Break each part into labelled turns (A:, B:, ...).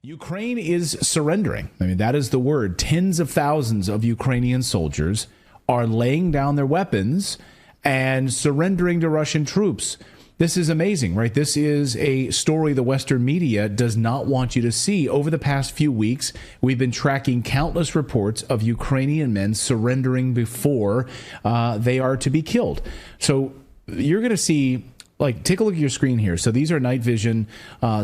A: Ukraine is surrendering. I mean, that is the word. Tens of thousands of Ukrainian soldiers are laying down their weapons and surrendering to Russian troops. This is amazing, right? This is a story the Western media does not want you to see. Over the past few weeks, we've been tracking countless reports of Ukrainian men surrendering before they are to be killed. So you're going to see, like, take a look at your screen here. So these are night vision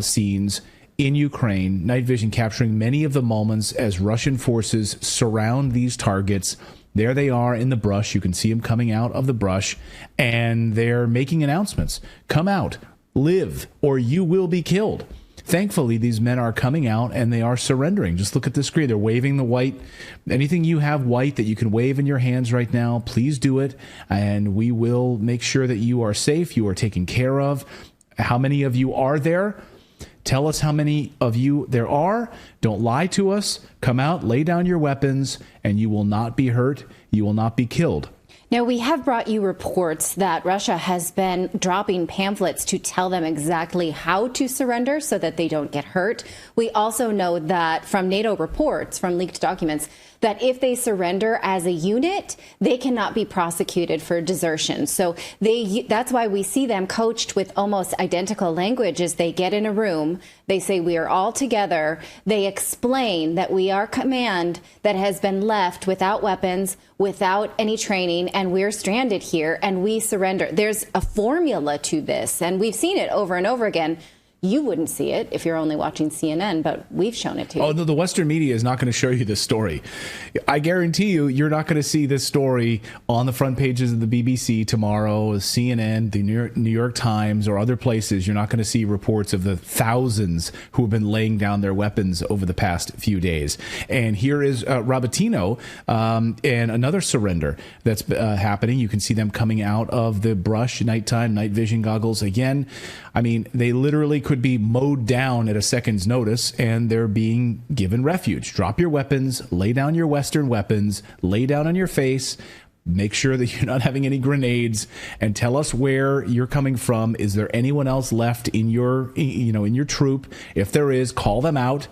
A: scenes in Ukraine, night vision capturing many of the moments as Russian forces surround these targets. There they are in the brush. You can see them coming out of the brush, and they're making announcements. Come out, live, or you will be killed. Thankfully, these men are coming out and they are surrendering. Just look at the screen. They're waving the white. Anything you have white that you can wave in your hands right now, please do it. And we will make sure that you are safe, you are taken care of. How many of you are there? Tell us how many of you there are. Don't lie to us. Come out, lay down your weapons, and you will not be hurt. You will not be killed.
B: Now, we have brought you reports that Russia has been dropping pamphlets to tell them exactly how to surrender so that they don't get hurt. We also know that from NATO reports, from leaked documents, that if they surrender as a unit, they cannot be prosecuted for desertion. So that's why we see them coached with almost identical language as they get in a room. They say, we are all together. They explain that we are command that has been left without weapons, without any training, and we're stranded here and we surrender. There's a formula to this, and we've seen it over and over again. You wouldn't see it if you're only watching CNN, but we've shown it to you.
A: Oh, no, the Western media is not going to show you this story. I guarantee you, you're not going to see this story on the front pages of the BBC tomorrow, CNN, the New York Times, or other places. You're not going to see reports of the thousands who have been laying down their weapons over the past few days. And here is Robottino and another surrender that's happening. You can see them coming out of the brush, nighttime, night vision goggles. Again, I mean, they literally could be mowed down at a second's notice, and they're being given refuge. Drop your weapons, lay down your Western weapons, lay down on your face, make sure that you're not having any grenades, and tell us where you're coming from. Is there anyone else left in your, in your troop? If there is, call them out.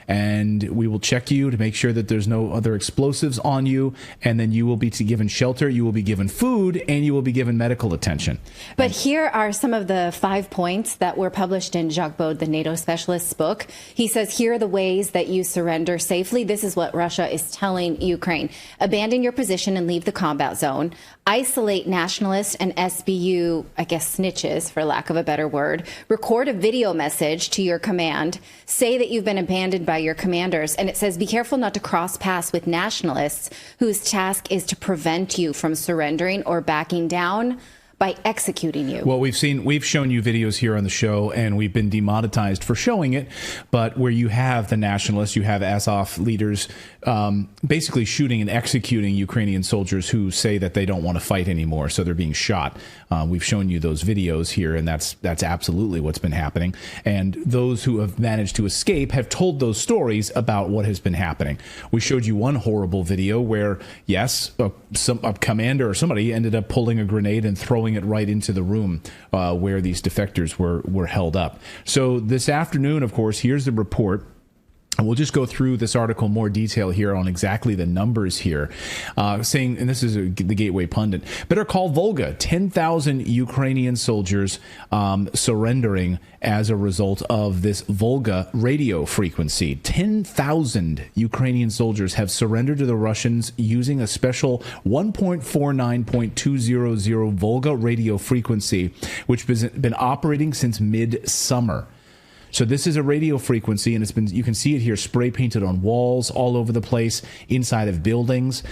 A: And we will check you to make sure that there's no other explosives on you. And then you will be given shelter, you will be given food, and you will be given medical attention.
B: But here are some of the 5 points that were published in Jacques Baud, the NATO specialist's book. He says, here are the ways that you surrender safely. This is what Russia is telling Ukraine. Abandon your position and leave the combat zone. Isolate nationalists and SBU, I guess, snitches, for lack of a better word. Record a video message to your command. Say that you've been abandoned by your commanders. And it says, be careful not to cross paths with nationalists whose task is to prevent you from surrendering or backing down by executing you.
A: Well, we've shown you videos here on the show, and we've been demonetized for showing it. But where you have the nationalists, you have Azov leaders basically shooting and executing Ukrainian soldiers who say that they don't want to fight anymore, so they're being shot. We've shown you those videos here, and that's absolutely what's been happening. And those who have managed to escape have told those stories about what has been happening. We showed you one horrible video where, yes, a commander or somebody ended up pulling a grenade and throwing it right into the room where these defectors were held up. So this afternoon, of course, here's the report. And we'll just go through this article in more detail here on exactly the numbers here, saying, and this is the Gateway Pundit, better call Volga, 10,000 Ukrainian soldiers surrendering as a result of this Volga radio frequency. 10,000 Ukrainian soldiers have surrendered to the Russians using a special 1.49.200 Volga radio frequency, which has been operating since mid-summer. So this is a radio frequency, and you can see it here spray painted on walls all over the place, inside of buildings.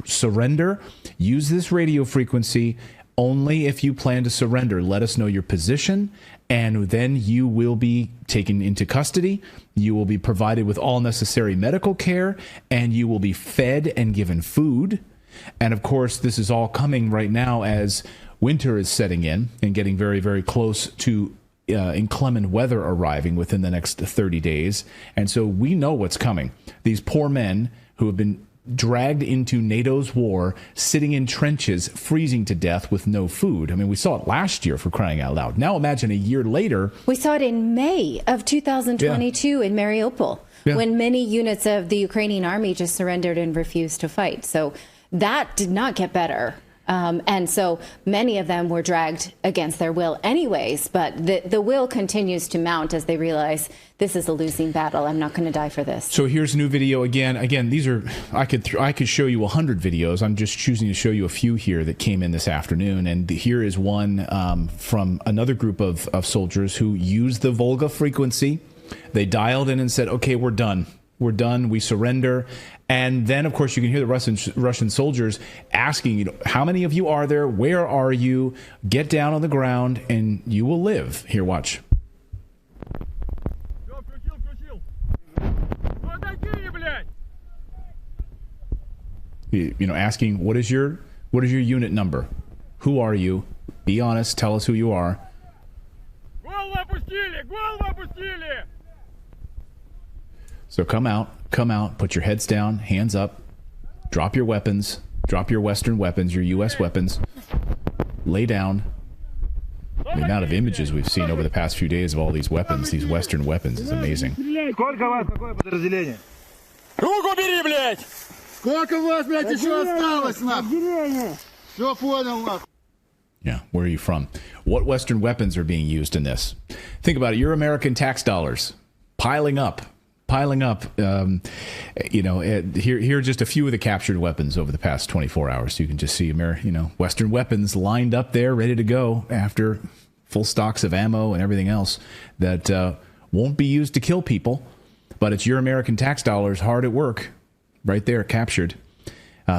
A: Surrender. Use this radio frequency only if you plan to surrender. Let us know your position, and then you will be taken into custody. You will be provided with all necessary medical care, and you will be fed and given food. And of course, this is all coming right now as winter is setting in and getting very, very close to inclement weather arriving within the next 30 days. And so we know what's coming. These poor men who have been dragged into NATO's war, sitting in trenches, freezing to death with no food. I mean, we saw it last year, for crying out loud. Now imagine a year later.
B: We saw it in May of 2022 in Mariupol, when many units of the Ukrainian army just surrendered and refused to fight. So that did not get better. And so many of them were dragged against their will anyways, but the will continues to mount as they realize this is a losing battle. I'm not going to die for this.
A: So here's a new video again. Again, these are, I could show you 100 videos. I'm just choosing to show you a few here that came in this afternoon. And here is one from another group of soldiers who used the Volga frequency. They dialed in and said, okay, we're done. We're done. We surrender. And then, of course, you can hear the Russian soldiers asking, how many of you are there? Where are you? Get down on the ground and you will live. Here, watch. Asking, what is your unit number? Who are you? Be honest. Tell us who you are. So come out, put your heads down, hands up, drop your weapons, drop your Western weapons, your U.S. weapons, lay down. The amount of images we've seen over the past few days of all these weapons, these Western weapons, is amazing. Yeah, where are you from? What Western weapons are being used in this? Think about it. Your American tax dollars piling up. Here are just a few of the captured weapons over the past 24 hours. So you can just see Western weapons lined up there, ready to go after full stocks of ammo and everything else that won't be used to kill people. But it's your American tax dollars hard at work right there, captured.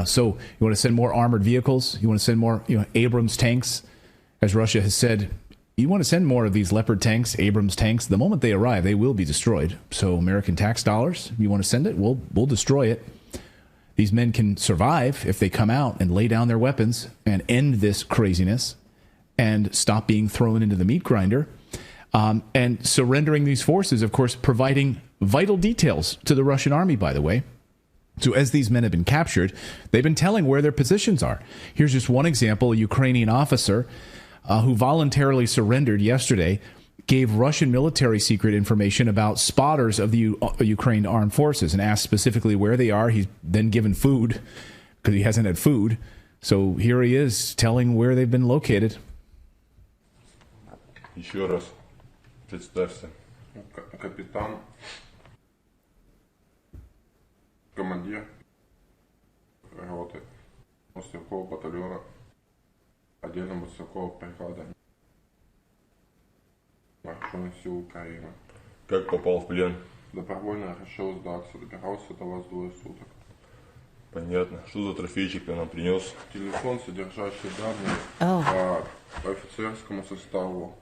A: So you want to send more armored vehicles? You want to send more Abrams tanks? As Russia has said, you want to send more of these Leopard tanks, Abrams tanks. The moment they arrive, they will be destroyed. So American tax dollars, you want to send it? We'll destroy it. These men can survive if they come out and lay down their weapons and end this craziness and stop being thrown into the meat grinder. And surrendering these forces, of course, providing vital details to the Russian army, by the way. So as these men have been captured, they've been telling where their positions are. Here's just one example. A Ukrainian officer who voluntarily surrendered yesterday gave Russian military secret information about spotters of the Ukraine armed forces and asked specifically where they are. He's then given food because he hasn't had food. So here he is telling where they've been located.
C: Еще раз представься. Капитан, командир роты морского батальона отдельно морского бригада вооруженных сил Украины. Как попал в плен? Добровольно решил сдаться, добирался до вас 2 суток. Понятно. Что за трофейчик ты нам принес? Телефон, содержащий данные по офицерскому составу,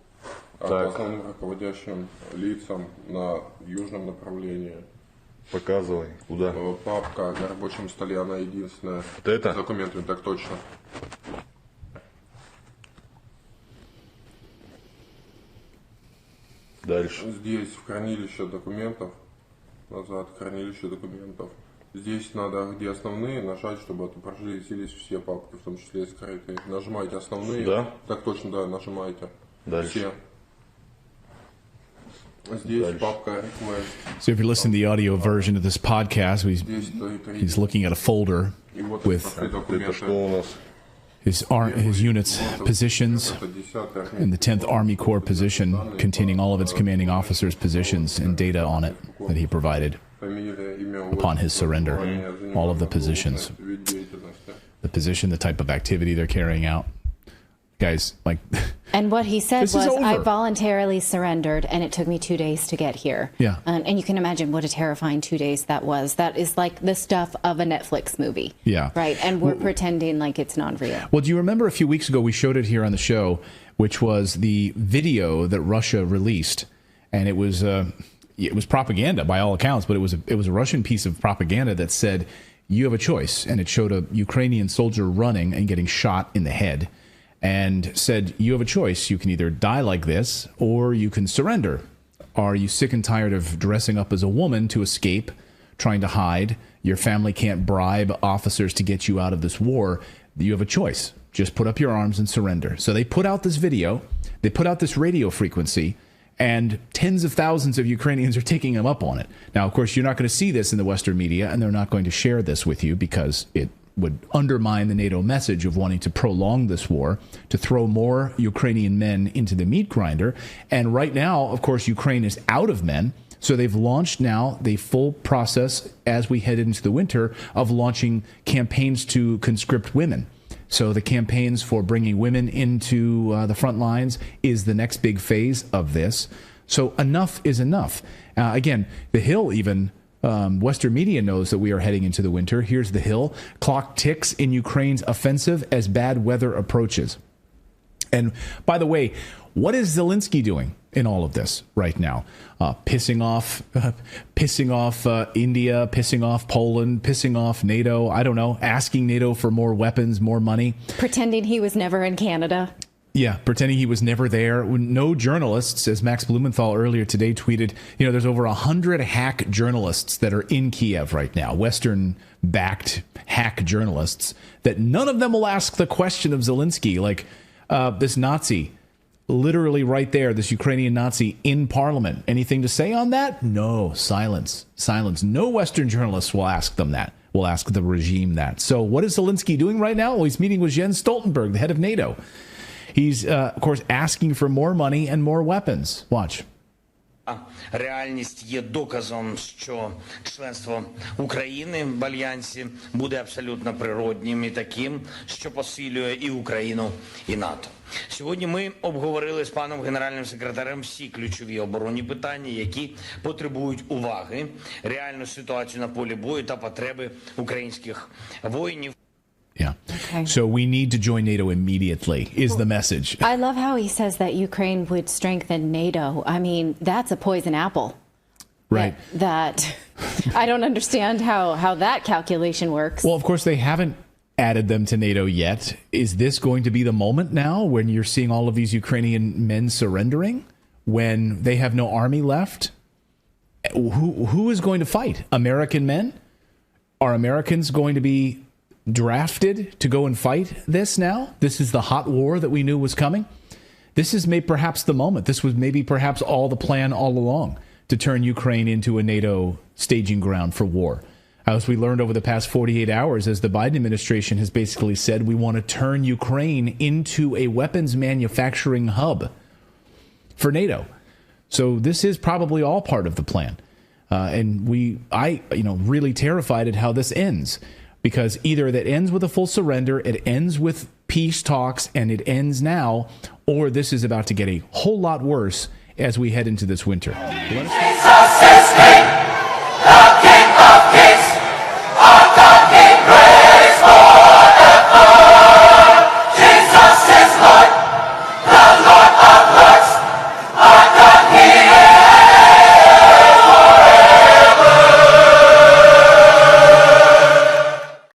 C: по основным руководящим лицам на южном направлении. Показывай. Куда? Папка на рабочем столе, она единственная. Вот это? С документами, так точно. Дальше. Здесь в хранилище документов. Назад хранилище документов. Здесь надо, где основные, нажать, чтобы отобразились все папки, в том числе и скрытые. Нажимайте основные. Да? Так точно, да, нажимайте. Дальше. Все. Здесь папка request.
A: So if you're listening to the audio version of this podcast, he's looking at a folder with his unit's positions and the 10th Army Corps position containing all of its commanding officers' positions and data on it that he provided upon his surrender. All of the positions, the position, the type of activity they're carrying out. Guys,
B: and what he said was, I voluntarily surrendered, and it took me 2 days to get here.
A: Yeah.
B: And you can imagine what a terrifying 2 days that was. That is like the stuff of a Netflix movie.
A: Yeah.
B: Right? And we're pretending like it's not real.
A: Well, do you remember a few weeks ago we showed it here on the show, which was the video that Russia released, and it was propaganda by all accounts, but it was a Russian piece of propaganda that said, you have a choice, and it showed a Ukrainian soldier running and getting shot in the head. And said, you have a choice. You can either die like this or you can surrender. Are you sick and tired of dressing up as a woman to escape, trying to hide. Your family can't bribe officers to get you out of this war. You have a choice. Just put up your arms and surrender. So they put out this video. They put out this radio frequency, and tens of thousands of Ukrainians are taking them up on it. Now, of course, you're not going to see this in the Western media, and they're not going to share this with you because it would undermine the NATO message of wanting to prolong this war, to throw more Ukrainian men into the meat grinder. And right now, of course, Ukraine is out of men. So they've launched now the full process as we head into the winter of launching campaigns to conscript women. So the campaigns for bringing women into the front lines is the next big phase of this. So enough is enough. Again, the Hill even, Western media knows that we are heading into the winter. Here's the Hill. Clock ticks in Ukraine's offensive as bad weather approaches. And by the way, what is Zelensky doing in all of this right now? Pissing off India, pissing off Poland, pissing off NATO. I don't know, asking NATO for more weapons, more money.
B: Pretending he was never in Canada.
A: Yeah, pretending he was never there. No journalists, as Max Blumenthal earlier today tweeted, there's over 100 hack journalists that are in Kiev right now, Western-backed hack journalists, that none of them will ask the question of Zelensky, like this Nazi, literally right there, this Ukrainian Nazi in parliament. Anything to say on that? No, silence. Silence. No Western journalists will ask them that, will ask the regime that. So what is Zelensky doing right now? Well, he's meeting with Jens Stoltenberg, the head of NATO. He's, of course, asking for more money and more weapons. Watch.
D: Реальність є доказом, що членство України в Альянсі буде абсолютно природнім і таким, що посилює і Україну, і НАТО. Сьогодні ми обговорили з паном генеральним секретарем всі ключові оборонні питання, які потребують уваги, реальну ситуацію на полі бою та потреби українських воїнів.
A: Yeah. Okay. So we need to join NATO immediately is the message.
B: I love how he says that Ukraine would strengthen NATO. I mean, that's a poison apple.
A: Right.
B: That I don't understand how that calculation works.
A: Well, of course, they haven't added them to NATO yet. Is this going to be the moment now when you're seeing all of these Ukrainian men surrendering, when they have no army left? Who is going to fight? American men? Are Americans going to be drafted to go and fight this now? This is the hot war that we knew was coming. This is perhaps the moment. This was maybe perhaps all the plan all along, to turn Ukraine into a NATO staging ground for war. As we learned over the past 48 hours, as the Biden administration has basically said, we want to turn Ukraine into a weapons manufacturing hub for NATO. So this is probably all part of the plan. And I really terrified at how this ends. Because either that ends with a full surrender, it ends with peace talks, and it ends now, or this is about to get a whole lot worse as we head into this winter.